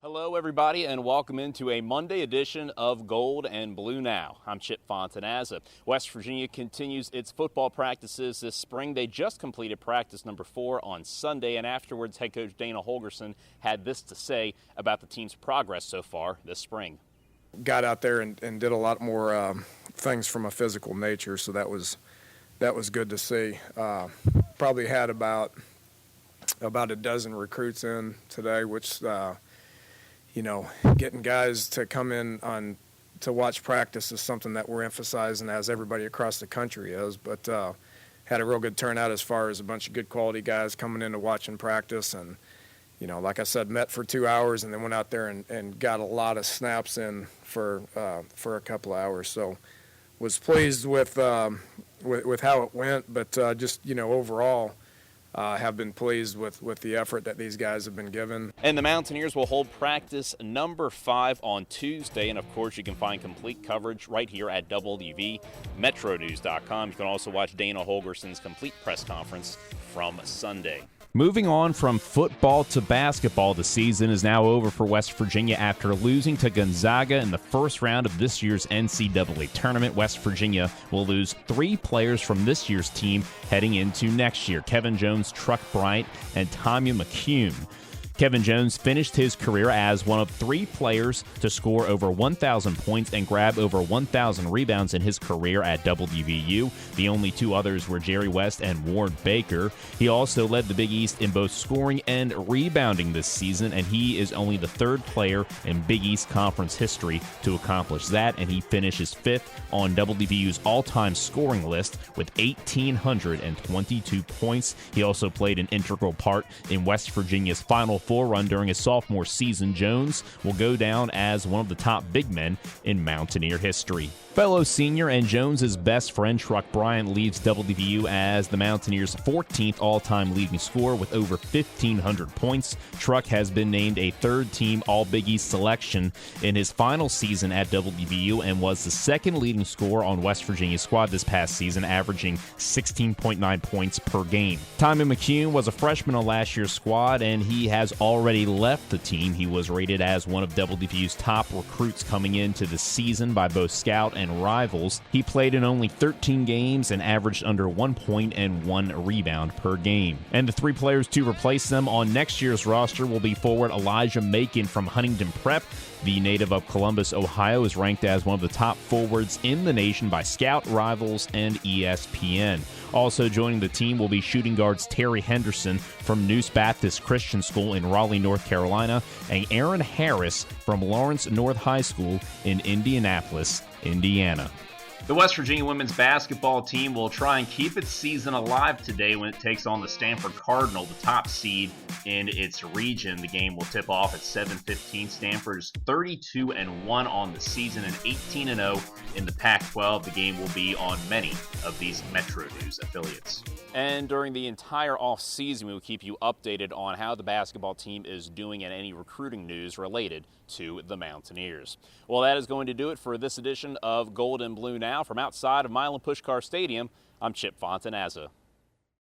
Hello, everybody, and welcome into a Monday edition of Gold and Blue Now. I'm Chip Fontanazza. West Virginia continues its football practices this spring. They just completed practice number 4 on Sunday, and afterwards, head coach Dana Holgorsen had this to say about the team's progress so far this spring. Got out there and did a lot more things from a physical nature, so that was good to see. Probably had about a dozen recruits in today, which getting guys to come in to watch practice is something that we're emphasizing, as everybody across the country is. But had a real good turnout as far as a bunch of good quality guys coming in to watch and practice. And, like I said, met for 2 hours and then went out there and got a lot of snaps in for a couple of hours. So was pleased with how it went, but overall, have been pleased with the effort that these guys have been given. And the Mountaineers will hold practice number 5 on Tuesday. And, of course, you can find complete coverage right here at WVMetronews.com. You can also watch Dana Holgorsen's complete press conference from Sunday. Moving on from football to basketball, the season is now over for West Virginia after losing to Gonzaga in the first round of this year's NCAA Tournament. West Virginia will lose 3 players from this year's team heading into next year: Kevin Jones, Truck Bryant, and Tanya McCune. Kevin Jones finished his career as one of 3 players to score over 1,000 points and grab over 1,000 rebounds in his career at WVU. The only 2 others were Jerry West and Ward Baker. He also led the Big East in both scoring and rebounding this season, and he is only the 3rd player in Big East Conference history to accomplish that, and he finishes 5th on WVU's all-time scoring list with 1,822 points. He also played an integral part in West Virginia's Final Four run during his sophomore season. Jones will go down as one of the top big men in Mountaineer history. Fellow senior and Jones's best friend Truck Bryant leaves WVU as the Mountaineers' 14th all-time leading scorer with over 1,500 points. Truck has been named a 3rd-team All-Big East selection in his final season at WVU and was the 2nd leading scorer on West Virginia's squad this past season, averaging 16.9 points per game. Tanya McCune was a freshman on last year's squad, and he has already left the team. He was rated as one of WVU's top recruits coming into the season by both Scout and Rivals. He played in only 13 games and averaged under 1 point and 1 rebound per game. And the 3 players to replace them on next year's roster will be forward Elijah Macon from Huntington Prep. The native of Columbus, Ohio, is ranked as one of the top forwards in the nation by Scout, Rivals, and ESPN. Also joining the team will be shooting guards Terry Henderson from Noose Baptist Christian School in Raleigh, North Carolina, and Aaron Harris from Lawrence North High School in Indianapolis, Indiana. The West Virginia women's basketball team will try and keep its season alive today when it takes on the Stanford Cardinal, the top seed in its region. The game will tip off at 7:15. Stanford is 32-1 on the season and 18-0 in the Pac-12. The game will be on many of these Metro News affiliates. And during the entire off-season, we will keep you updated on how the basketball team is doing and any recruiting news related to the Mountaineers. Well, that is going to do it for this edition of Gold and Blue Now. From outside of Milan Puskar Stadium, I'm Chip Fontanazza.